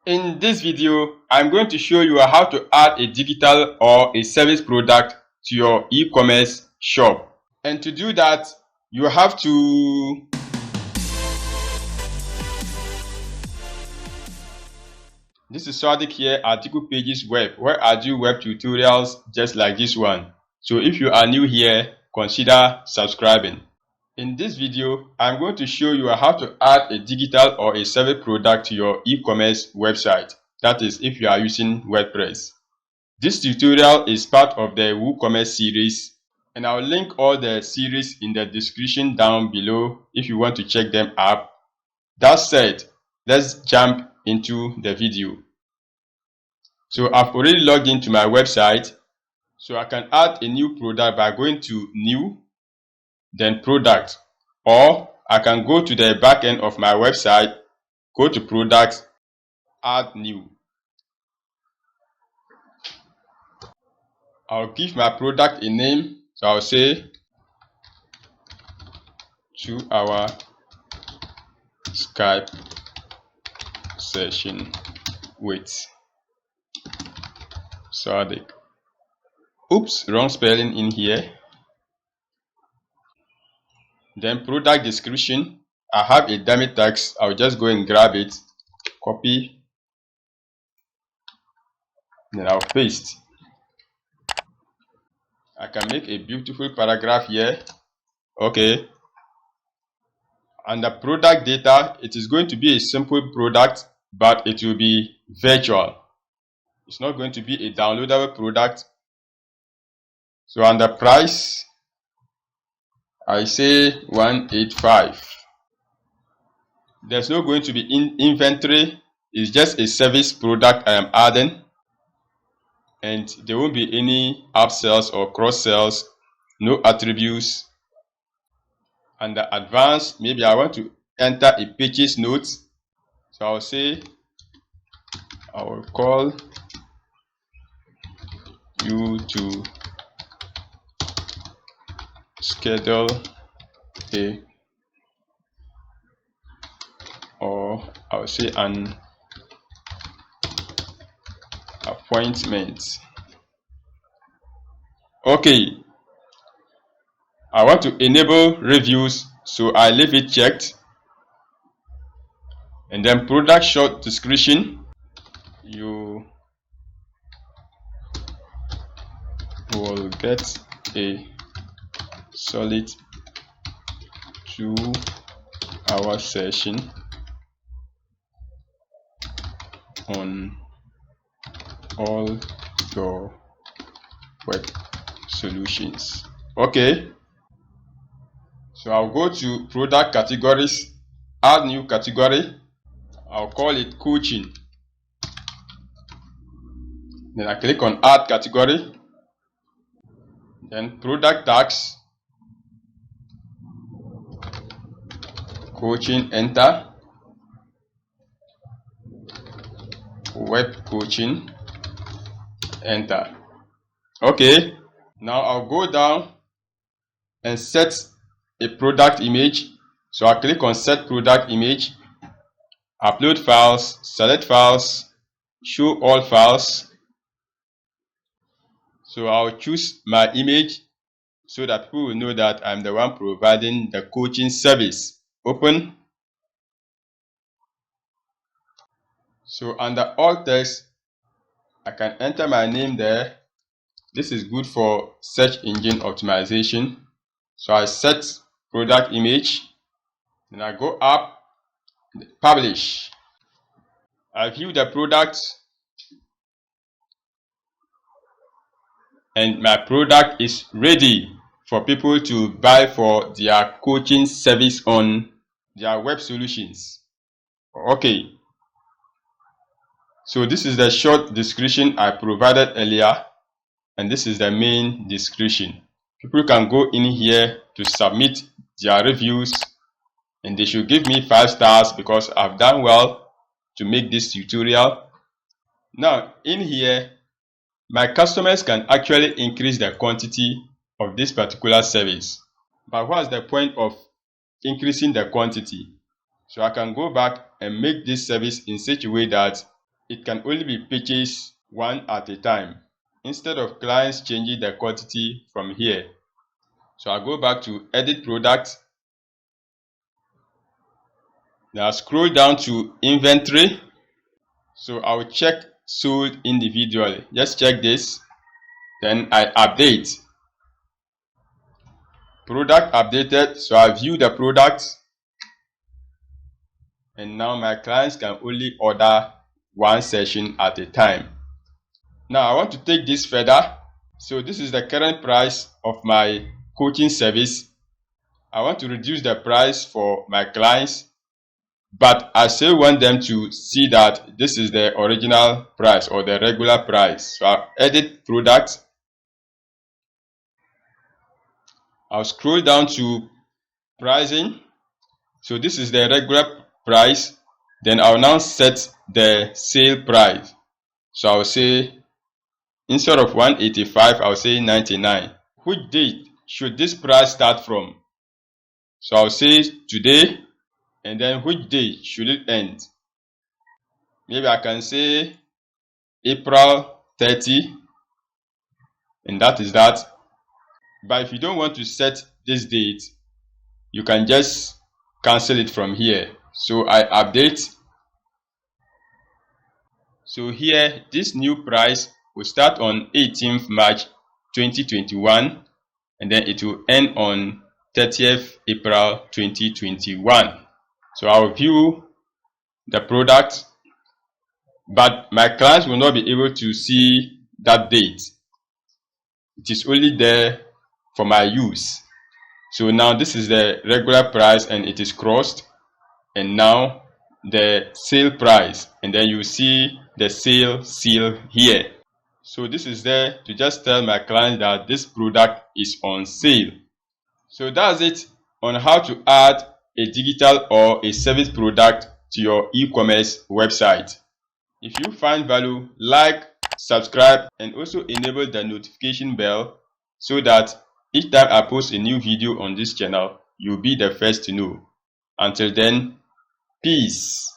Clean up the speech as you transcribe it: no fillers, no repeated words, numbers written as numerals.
In this video, I'm going to show you how to add a digital or a service product to your e-commerce shop. And to do that, you have to This is Sadiq here at Dikupages Web, where I do web tutorials just like this one. So if you are new here, consider subscribing. In this video, I'm going to show you how to add a digital or a service product to your e-commerce website. That is, if you are using WordPress. This tutorial is part of the WooCommerce series, and I'll link all the series in the description down below if you want to check them out. That said, let's jump into the video. So I've already logged into my website, so I can add a new product by going to New, then Product, or I can go to the back end of my website, go to Products, Add New. I'll give my product a name, so I'll say 2-hour Skype session with Sadiq. Oops, wrong spelling in here. Then product description. I have a dummy text. I'll just go and grab it, copy, then I'll paste. I can make a beautiful paragraph here. Okay. Under product data, it is going to be a simple product, but it will be virtual. It's not going to be a downloadable product. So under price, I say 185. There's not going to be inventory. It's just a service product I am adding. And there won't be any upsells or cross sells, no attributes. Under advanced, maybe I want to enter a purchase note. So I'll say, I will call you to schedule or I'll say an appointment. Okay, I want to enable reviews, so I leave it checked. And then product short description, you will get a solid 2-hour session on all your web solutions. Okay, so I'll go to product categories, add new category. I'll call it coaching. Then I click on add category. Then product tags, coaching, enter, web coaching, enter. Okay, now I'll go down and set a product image. So I click on set product image, upload files, select files, show all files. So I'll choose my image so that people will know that I'm the one providing the coaching service. Open. So under all text, I can enter my name there. This is good for search engine optimization. So I set product image. Then I go up, publish. I view the product, and my product is ready for people to buy for their coaching service on their web solutions. Okay, so this is the short description I provided earlier, and this is the main description. People can go in here to submit their reviews, and they should give me 5 stars because I've done well to make this tutorial. Now in here, my customers can actually increase the quantity of this particular service. But what's the point of increasing the quantity? So I can go back and make this service in such a way that it can only be purchased one at a time instead of clients changing the quantity from here. So I'll go back to edit product. Now scroll down to inventory. So I'll check sold individually. Just check this. Then I update. Product updated. So I view the product. And now my clients can only order one session at a time. Now I want to take this further. So this is the current price of my coaching service. I want to reduce the price for my clients, but I still want them to see that this is the original price or the regular price. So I'll edit product. I'll scroll down to pricing. So this is the regular price. Then I'll now set the sale price. So I'll say, instead of 185, I'll say 99. Which date should this price start from? So I'll say today, and then which day should it end? Maybe I can say April 30, and that is that. But if you don't want to set this date, you can just cancel it from here. So I update. So here, this new price will start on 18th March 2021, and then it will end on 30th April 2021. So I will view the product, but my clients will not be able to see that date. It is only there for my use. So now this is the regular price and it is crossed, and now the sale price, and then you see the sale seal here. So this is there to just tell my client that this product is on sale. So that's it on how to add a digital or a service product to your e-commerce website. If you find value, like, subscribe, and also enable the notification bell so that each time I post a new video on this channel, you'll be the first to know. Until then, peace.